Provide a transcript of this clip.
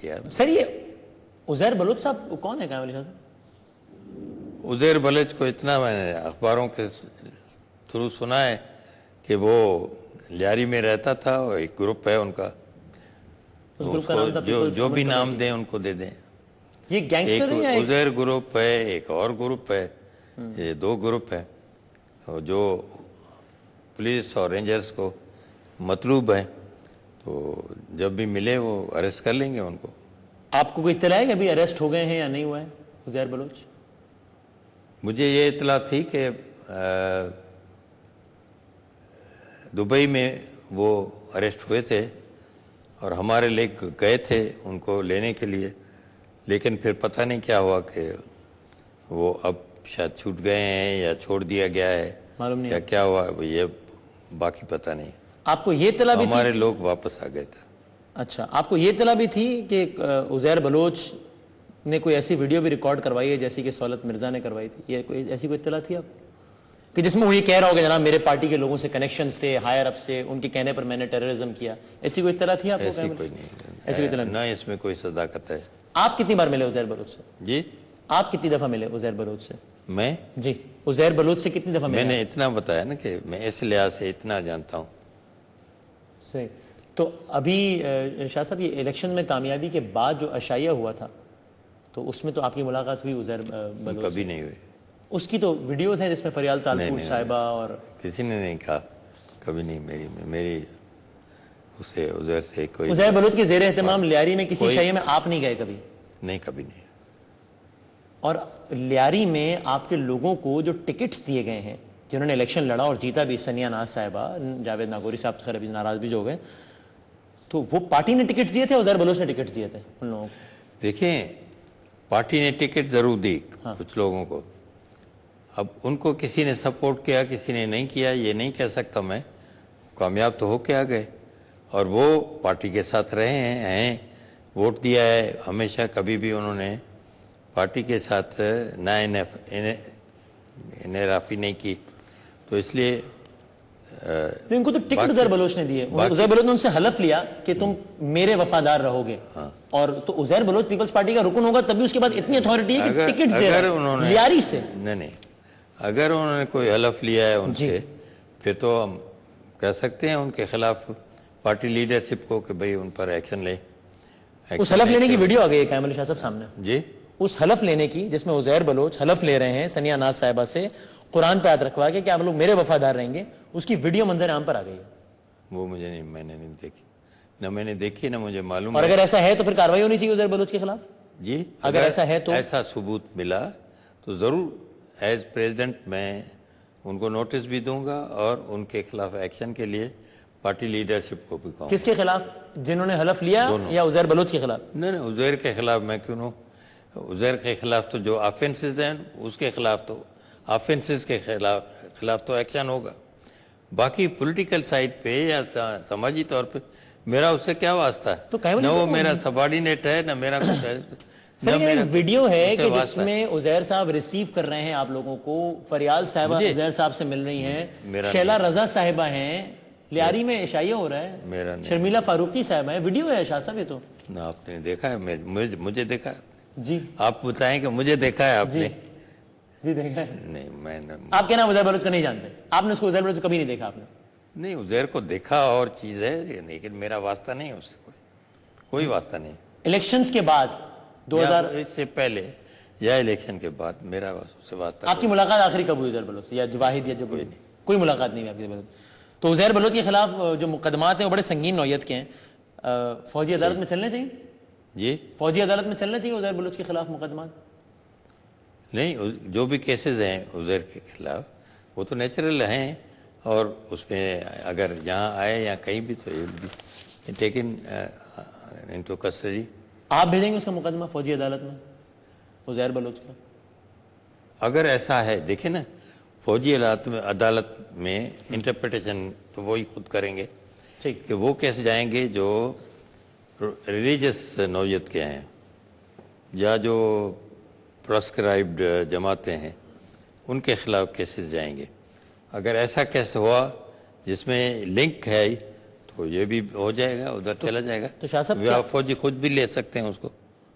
किया। सर ये उज़ैर बलोच साहब कौन है कायम अली शाह साहब? उज़ैर बलोच को इतना मैंने अखबारों के थ्रू सुना है कि वो लियारी में रहता था और एक ग्रुप है उनका, उस ग्रुप का नाम था जो भी नाम दें उनको दे दें। ये गैंगस्टर है या एक उज़ैर ग्रुप है, एक और ग्रुप है, ये दो ग्रुप है और जो पुलिस और रेंजर्स को मतलूब है, तो जब भी मिले वो अरेस्ट कर लेंगे उनको। आपको कोई इत्तला है कि अभी अरेस्ट हो गए हैं या नहीं हुआ है उज़ैर बलोच? मुझे ये इत्तला थी कि दुबई में वो अरेस्ट हुए थे और हमारे लोग गए थे उनको लेने के लिए, लेकिन फिर पता नहीं क्या हुआ कि वो अब शायद छूट गए हैं या छोड़ दिया गया है, मालूम नहीं या क्या हुआ ये बाकी पता नहीं। आपको ये इत्तला भी हमारे लोग वापस आ गए थे। अच्छा, आपको ये इत्तला भी थी कि उज़ैर बलोच ने कोई ऐसी वीडियो भी रिकॉर्ड करवाई है जैसी कि सौलत मिर्जा ने करवाई थी? ये कोई ऐसी कोई इत्तला थी आपको कि जिसमें वो ये कह रहा होगा जनाब मेरे पार्टी के लोगों से कनेक्शंस थे, हायर अप से, उनके कहने पर मैंने टेररिज्म किया? ऐसी कोई इत्तला थी आपको? ऐसी कोई नहीं, ऐसी कोई इत्तला ना इसमें कोई सदाकत है। आप कितनी बार मिले उज़ैर बलोच से? जी, आप कितनी दफा मिले उज़ैर बलोच से? मैं जी, उज़ैर बलोच से कितनी दफा मिले? मैंने इतना बताया ना कि मैं इस लिहाज से इतना जानता हूँ। सही। तो अभी शाह साहब ये इलेक्शन में कामयाबी के बाद जो अशाइया हुआ था तो उसमें तो आपकी मुलाकात हुई उज़ैर बलोच? कभी नहीं हुई। उसकी तो वीडियोस हैं जिसमें फरियाल तालपुर साहिबा और किसी ने नहीं कहा, कभी नहीं। मेरी उसे उज़ैर से कोई उज़ैर बलोच के ज़ेर एहतमाम लियारी में किसी शैया में आप नहीं गए कभी? नहीं, कभी नहीं। और लियारी में आपके लोगों को जो टिकट्स दिए गए हैं जिन्होंने इलेक्शन लड़ा और जीता भी, सनिया नाज साहिबा, जावेद नागौरी साहब खैर अभी नाराज भी हो गए, तो वो पार्टी ने टिकट्स दिए थे, उज़ैर बलोच ने टिकट्स दिए थे उन लोगों को? देखें, पार्टी ने टिकट जरूर दी कुछ लोगों को। अब उनको किसी ने सपोर्ट किया, किसी ने नहीं किया, ये नहीं कह सकता मैं। कामयाब तो होके आ गए और वो पार्टी के साथ रहे हैं, वोट दिया है हमेशा। कभी भी उन्होंने पार्टी के साथ ना इनेराफी नहीं की, तो इसलिए उनको तो टिकट उज़ैर बलोच ने दिए। उज़ैर बलोच ने उनसे हलफ लिया कि तुम मेरे वफादार रहोगे। और तो उज़ैर बलोच पीपल्स पार्टी का रुकन होगा तभी उसके बाद इतनी अथॉरिटी है कि टिकट दे रहा है लियारी से। नहीं, अगर उन्होंने कोई हलफ लिया है उनसे, फिर तो हम कह सकते हैं उनके खिलाफ पार्टी लीडरशिप को कि भाई उन पर एक्शन ले। उस हलफ लेने की वीडियो आ गई है कायम अली शाह साहब सामने। जी, उस हलफ लेने की जिसमें उज़ैर बलोच हलफ ले रहे हैं सनिया नाज साहिबा से, कुरान पे हाथ रखवा के कि आप लोग मेरे वफादार रहेंगे, उसकी वीडियो मंजर आम पर आ गई है। वो मुझे नहीं, मैंने नहीं देखी, ना मैंने देखी, ना मुझे मालूम। और अगर ऐसा है तो फिर कार्रवाई होनी चाहिए उज़ैर बलोच के खिलाफ? जी, अगर ऐसा है तो ऐसा सबूत मिला तो जरूर एज प्रेसिडेंट मैं उनको नोटिस भी दूंगा और उनके खिलाफ एक्शन के लिए पार्टी लीडरशिप को भी कहूँगा। किसके खिलाफ? जिन्होंने हलफ लिया या उज़ैर बलोच के खिलाफ? नहीं, उज़ैर के खिलाफ मैं क्यों न, उज़ैर के खिलाफ तो जो ऑफेंसेस हैं उसके खिलाफ तो ऑफेंसेस के खिलाफ तो एक्शन होगा। बाकी पॉलिटिकल साइड पे या समाजी तौर पे मेरा उससे क्या वास्ता है? तो न वो मेरा सबॉर्डिनेट है, न मेरा कुछ है। सर वीडियो है कि जिसमें उज़ैर साहब रिसीव कर रहे हैं आप लोगों को, फरियाल साहिबा उज़ैर साहब से मिल रही हैं, शैला रजा साहिबा हैं, लियारी में इशाइया हो रहा है, मेरा नहीं। शर्मिला फारूकी साहिबा है। वीडियो है शाह साहब ये तो। ना आपने देखा है? मुझे देखा है जी? आप बताएं कि मुझे देखा है आपने? जी देखा है। नहीं, मैंने। आप कहना उज़ैर बलोच को नहीं जानते? आपने उसको उज़ैर बलोच कभी नहीं देखा आपने? नहीं, उज़ैर को देखा और चीज है, लेकिन मेरा वास्ता नहीं है उससे, कोई वास्ता नहीं। इलेक्शंस के बाद 2000 इससे पहले या इलेक्शन के बाद मेरा उससे वास्ता। आपकी मुलाकात आखिरी कब हुई उज़ैर बलोच से, या वाहिद या जब? कोई मुलाकात नहीं हुई आपकी बलोच? तो उज़ैर बलोच के खिलाफ जो मुकदमात हैं वो बड़े संगीन नौयत के हैं। फौजी अदालत में चलने चाहिए? जी, फौजी अदालत में चलने चाहिए उज़ैर बलोच के खिलाफ मुकदमात? नहीं, जो भी केसेस हैं उज़ैर के खिलाफ वो तो नेचुरल हैं और उसमें अगर यहाँ आए या कहीं भी तो टेकन इनटू कस्टडी। आप भेजेंगे उसका मुकदमा फौजी अदालत में उज़ैर बलोच का? अगर ऐसा है, देखें ना, फौजी अदालत में इंटरप्रिटेशन तो वही खुद करेंगे कि वो कैसे जाएंगे जो रिलीजियस नौयत के हैं या जो प्रोस्क्राइब्ड जमातें हैं उनके खिलाफ केसेस जाएंगे। अगर ऐसा केस हुआ जिसमें लिंक है तो तो ये भी हो जाएगा, उधर चला जाएगा। तो शाह साहब फौजी खुद भी ले सकते हैं उसको।